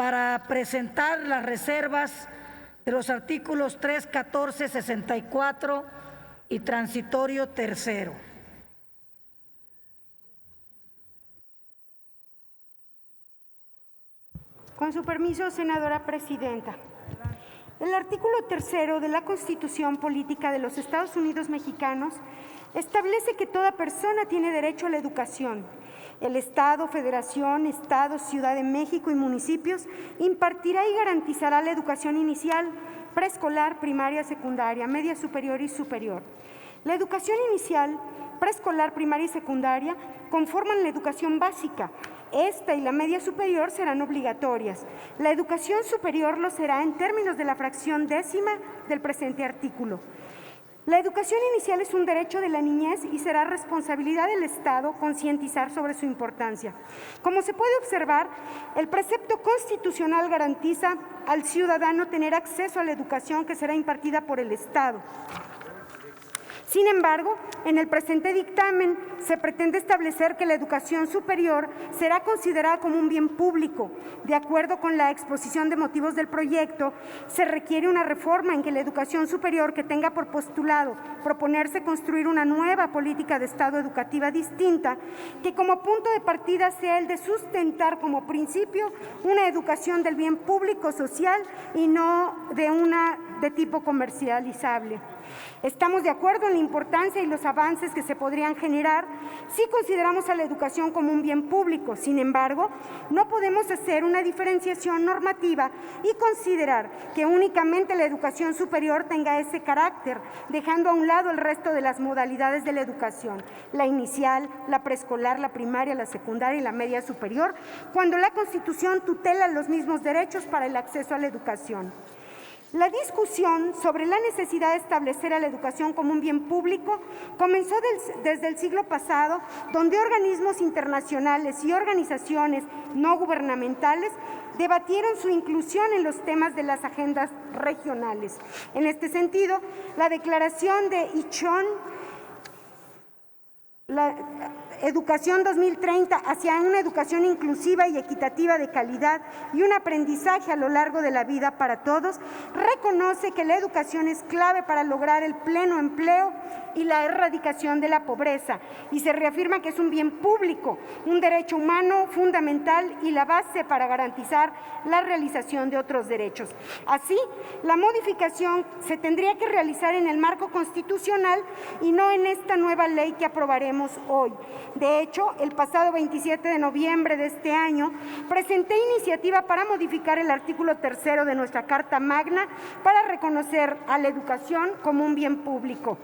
para presentar las reservas de los artículos 3, 14, 64 y transitorio tercero. Con su permiso, senadora presidenta. El artículo tercero de la Constitución Política de los Estados Unidos Mexicanos establece que toda persona tiene derecho a la educación. El Estado, Federación, Estado, Ciudad de México y municipios impartirá y garantizará la educación inicial, preescolar, primaria, secundaria, media superior y superior. La educación inicial, preescolar, primaria y secundaria conforman la educación básica. Esta y la media superior serán obligatorias. La educación superior lo será en términos de la fracción décima del presente artículo. La educación inicial es un derecho de la niñez y será responsabilidad del Estado concientizar sobre su importancia. Como se puede observar, el precepto constitucional garantiza al ciudadano tener acceso a la educación que será impartida por el Estado. Sin embargo, en el presente dictamen se pretende establecer que la educación superior será considerada como un bien público. De acuerdo con la exposición de motivos del proyecto, se requiere una reforma en que la educación superior, que tenga por postulado proponerse construir una nueva política de Estado educativa distinta, que como punto de partida sea el de sustentar como principio una educación del bien público social y no de tipo comercializable. Estamos de acuerdo en la importancia y los avances que se podrían generar si consideramos a la educación como un bien público. Sin embargo, no podemos hacer una diferenciación normativa y considerar que únicamente la educación superior tenga ese carácter, dejando a un lado el resto de las modalidades de la educación, la inicial, la preescolar, la primaria, la secundaria y la media superior, cuando la Constitución tutela los mismos derechos para el acceso a la educación. La discusión sobre la necesidad de establecer a la educación como un bien público comenzó desde el siglo pasado, donde organismos internacionales y organizaciones no gubernamentales debatieron su inclusión en los temas de las agendas regionales. En este sentido, la declaración de Incheon, la Educación 2030 hacia una educación inclusiva y equitativa de calidad y un aprendizaje a lo largo de la vida para todos, reconoce que la educación es clave para lograr el pleno empleo y la erradicación de la pobreza, y se reafirma que es un bien público, un derecho humano fundamental y la base para garantizar la realización de otros derechos. Así, la modificación se tendría que realizar en el marco constitucional y no en esta nueva ley que aprobaremos hoy. De hecho, el pasado 27 de noviembre de este año presenté iniciativa para modificar el artículo tercero de nuestra Carta Magna para reconocer a la educación como un bien público.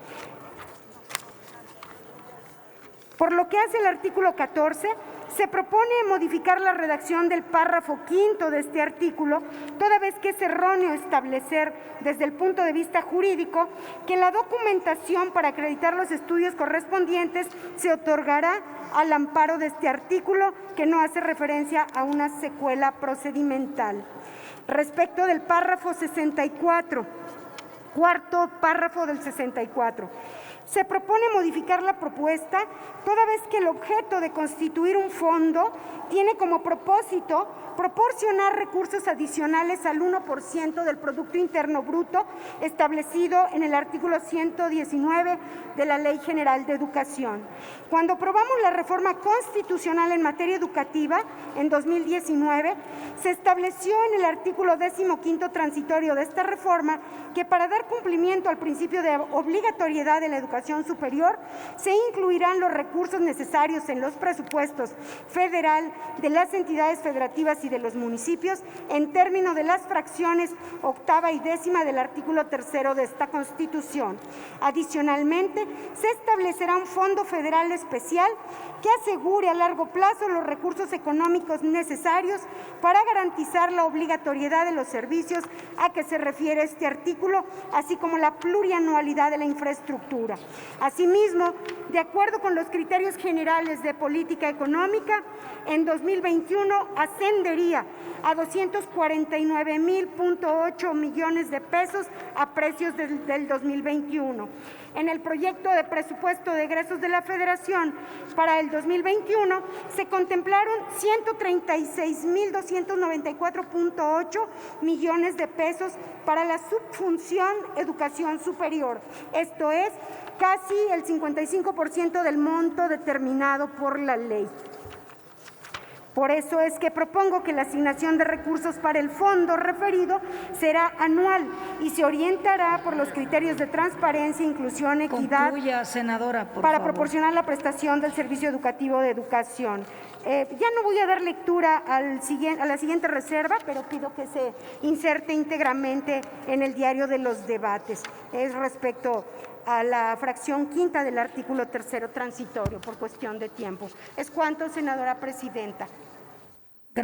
Por lo que hace el artículo 14, se propone modificar la redacción del párrafo quinto de este artículo, toda vez que es erróneo establecer desde el punto de vista jurídico que la documentación para acreditar los estudios correspondientes se otorgará al amparo de este artículo, que no hace referencia a una secuela procedimental. Respecto del párrafo 64, cuarto párrafo del 64. Se propone modificar la propuesta toda vez que el objeto de constituir un fondo tiene como propósito proporcionar recursos adicionales al 1% del Producto Interno Bruto establecido en el artículo 119 de la Ley General de Educación. Cuando aprobamos la reforma constitucional en materia educativa en 2019, se estableció en el artículo 15º transitorio de esta reforma que para dar cumplimiento al principio de obligatoriedad de la educación superior, se incluirán los recursos necesarios en los presupuestos federal, de las entidades federativas y de los municipios en términos de las fracciones octava y décima del artículo tercero de esta Constitución. Adicionalmente, se establecerá un fondo federal especial que asegure a largo plazo los recursos económicos necesarios para garantizar la obligatoriedad de los servicios a que se refiere este artículo, así como la plurianualidad de la infraestructura. Asimismo, de acuerdo con los criterios generales de política económica, en 2021 ascendería a 249.000.8 millones de pesos a precios del 2021. En el proyecto de presupuesto de egresos de la Federación para el 2021 se contemplaron 136.294.8 millones de pesos para la subfunción educación superior. Esto es casi el 55% del monto determinado por la ley. Por eso es que propongo que la asignación de recursos para el fondo referido será anual y se orientará por los criterios de transparencia, inclusión, equidad. Concluya, senadora, por para favor. proporcionar la prestación del servicio educativo de educación. Ya no voy a dar lectura a la siguiente reserva, pero pido que se inserte íntegramente en el diario de los debates. Es respecto a la fracción quinta del artículo 3º transitorio por cuestión de tiempo. Es cuanto, senadora presidenta.